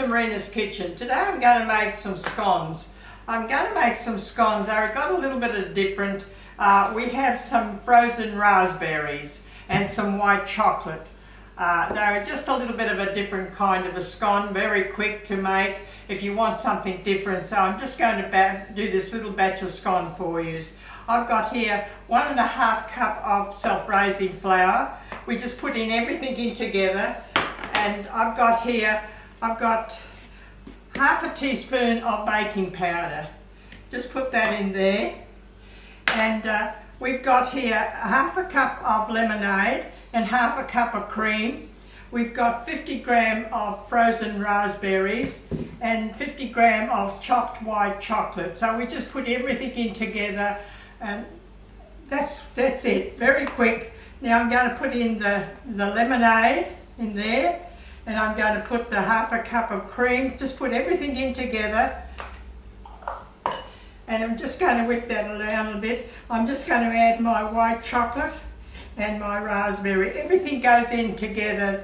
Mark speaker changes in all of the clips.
Speaker 1: to Marina's kitchen. Today I'm going to make some scones. They've got a little bit of different. We have some frozen raspberries and some white chocolate. They're just a little bit of a different kind of a scone, very quick to make if you want something different. So I'm just going to do this little batch of scone for you. I've got here 1.5 cup of self-raising flour. We just put everything in together, and I've got half a teaspoon of baking powder. Just put that in there. And we've got here half a cup of lemonade and half a cup of cream. We've got 50 grams of frozen raspberries and 50 grams of chopped white chocolate. So we just put everything in together, and that's it, very quick. Now I'm going to put in the lemonade in there, and I'm going to put the half a cup of cream. Just put everything in together, and I'm just going to whip that around a bit. I'm just going to add my white chocolate and my raspberry. Everything goes in together.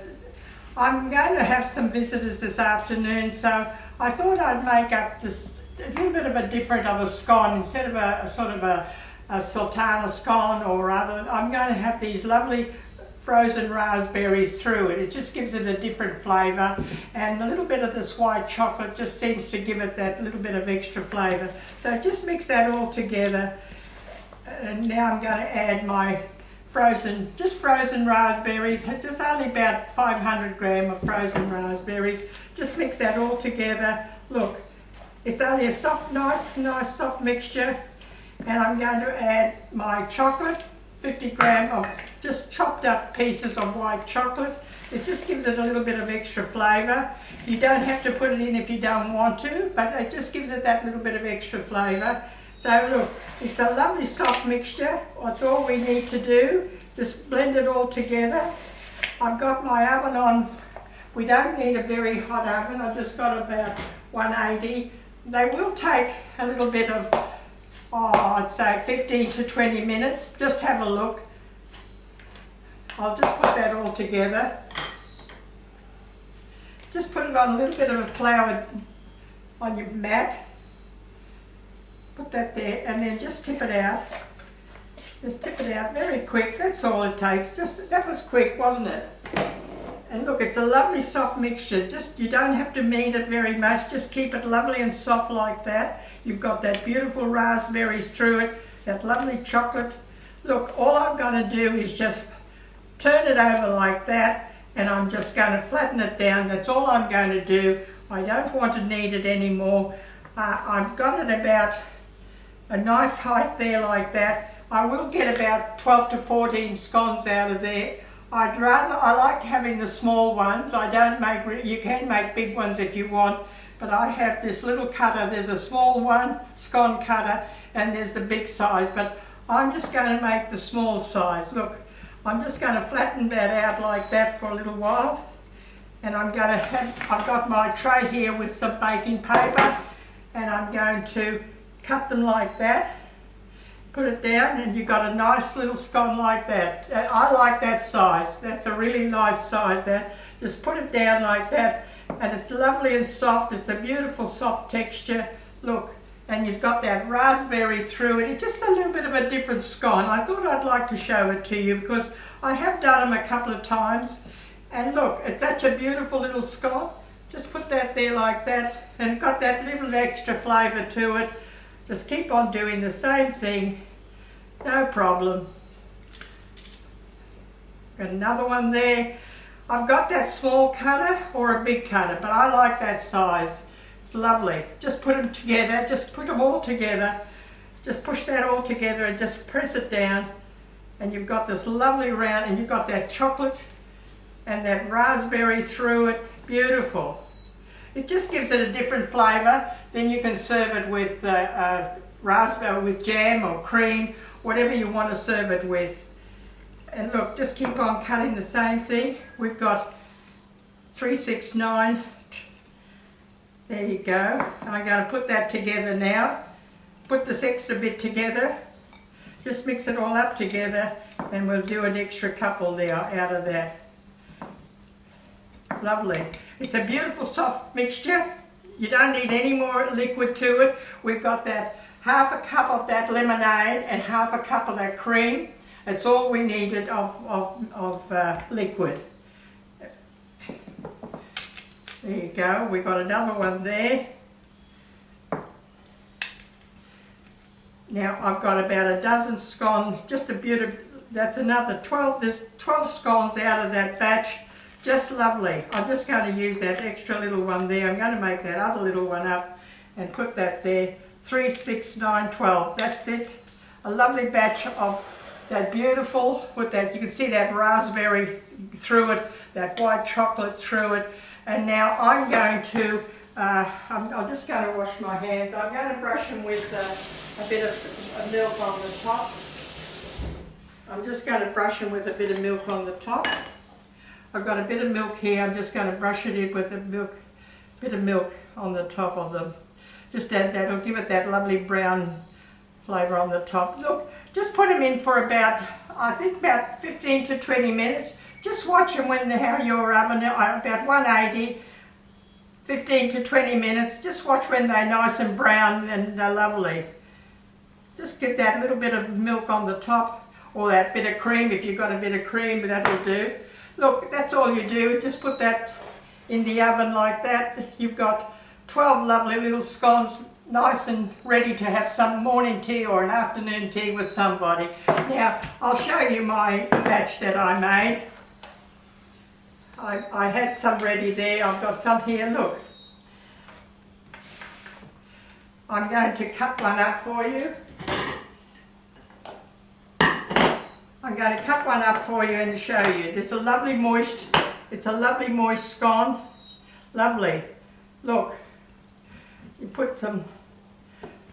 Speaker 1: I'm going to have some visitors this afternoon, so I thought I'd make up this a little bit of a different of a scone. Instead of a sort of a sultana scone or other, I'm going to have these lovely frozen raspberries through it. It just gives it a different flavour, and a little bit of this white chocolate just seems to give it that little bit of extra flavour. So just mix that all together, and now I'm going to add my frozen raspberries. Just only about 500 grams of frozen raspberries. Just mix that all together. Look, it's only a soft, nice soft mixture. And I'm going to add my chocolate, 50 grams of just chopped up pieces of white chocolate. It just gives it a little bit of extra flavour. You don't have to put it in if you don't want to, but it just gives it that little bit of extra flavour. So look, it's a lovely soft mixture. That's all we need to do. Just blend it all together. I've got my oven on. We don't need a very hot oven. I've just got about 180. They will take a little bit of, I'd say 15 to 20 minutes. Just have a look. I'll just put that all together. Just put it on a little bit of a flour on your mat. Put that there, and then just tip it out. Just tip it out very quick. That's all it takes. That was quick, wasn't it? And look, it's a lovely soft mixture. You don't have to knead it very much. Just keep it lovely and soft like that. You've got that beautiful raspberries through it, that lovely chocolate. Look, all I'm going to do is just turn it over like that, and I'm just going to flatten it down. That's all I'm going to do. I don't want to knead it anymore. I've got it about a nice height there like that. I will get about 12 to 14 scones out of there. I like having the small ones. You can make big ones if you want, but I have this little cutter. There's a small one, scone cutter, and there's the big size, but I'm just going to make the small size. Look, I'm just going to flatten that out like that for a little while, and I've got my tray here with some baking paper, and I'm going to cut them like that. Put it down, and you've got a nice little scone like that. I like that size. That's a really nice size. That just put it down like that, and it's lovely and soft. It's a beautiful soft texture. Look, and you've got that raspberry through it. It's just a little bit of a different scone. I thought I'd like to show it to you because I have done them a couple of times. And look, it's such a beautiful little scone. Just put that there like that, and it's got that little extra flavour to it. Just keep on doing the same thing, no problem. Got another one there. I've got that small cutter or a big cutter, but I like that size. It's lovely. Just put them together, just put them all together. Just push that all together and just press it down, and you've got this lovely round, and you've got that chocolate and that raspberry through it. Beautiful. It just gives it a different flavour. Then you can serve it with raspberry, with jam or cream, whatever you want to serve it with. And look, just keep on cutting the same thing. We've got 3, 6, 9. There you go. I'm going to put that together now. Put this extra bit together. Just mix it all up together, and we'll do an extra couple there out of that. Lovely. It's a beautiful soft mixture. You don't need any more liquid to it. We've got that half a cup of that lemonade and half a cup of that cream. That's all we needed of liquid. There you go. We've got another one there. Now I've got about a dozen scones, just a beautiful, that's another 12, there's 12 scones out of that batch. Just lovely. I'm just going to use that extra little one there. I'm going to make that other little one up and put that there. 3, 6, 9, 12. That's it. A lovely batch of that beautiful, with that, you can see that raspberry through it, that white chocolate through it. And now I'm going to, I'm just going to wash my hands. I'm going to brush them with a bit of milk on the top. I'm just going to brush them with a bit of milk on the top. I've got a bit of milk here. I'm just going to brush it in with a bit of milk on the top of them. Just that'll give it that lovely brown flavour on the top. Look, just put them in for about, I think about 15 to 20 minutes. Just watch them when they have your oven about 180, 15 to 20 minutes. Just watch when they're nice and brown and they're lovely. Just get that little bit of milk on the top, or that bit of cream if you've got a bit of cream, that'll do. Look, that's all you do. Just put that in the oven like that. You've got 12 lovely little scones, nice and ready to have some morning tea or an afternoon tea with somebody. Now, I'll show you my batch that I made. I had some ready there. I've got some here, look. I'm going to cut one up for you. I'm going to cut one up for you and show you. It's a lovely moist scone. Lovely. Look, you put some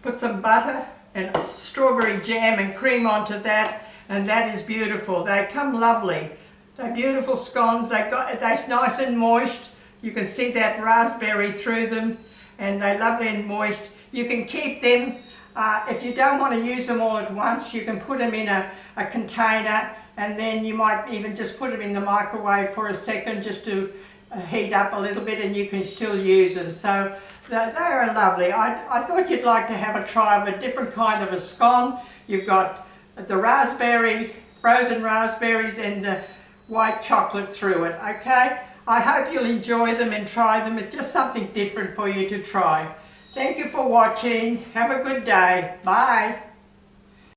Speaker 1: butter and strawberry jam and cream onto that, and that is beautiful. They come lovely. They're beautiful scones. They're nice and moist. You can see that raspberry through them, and they're lovely and moist. You can keep them. If you don't want to use them all at once, you can put them in a container, and then you might even just put them in the microwave for a second just to heat up a little bit, and you can still use them. So they are lovely. I thought you'd like to have a try of a different kind of a scone. You've got the raspberry, frozen raspberries, and the white chocolate through it, okay? I hope you'll enjoy them and try them. It's just something different for you to try. Thank you for watching. Have a good day. Bye.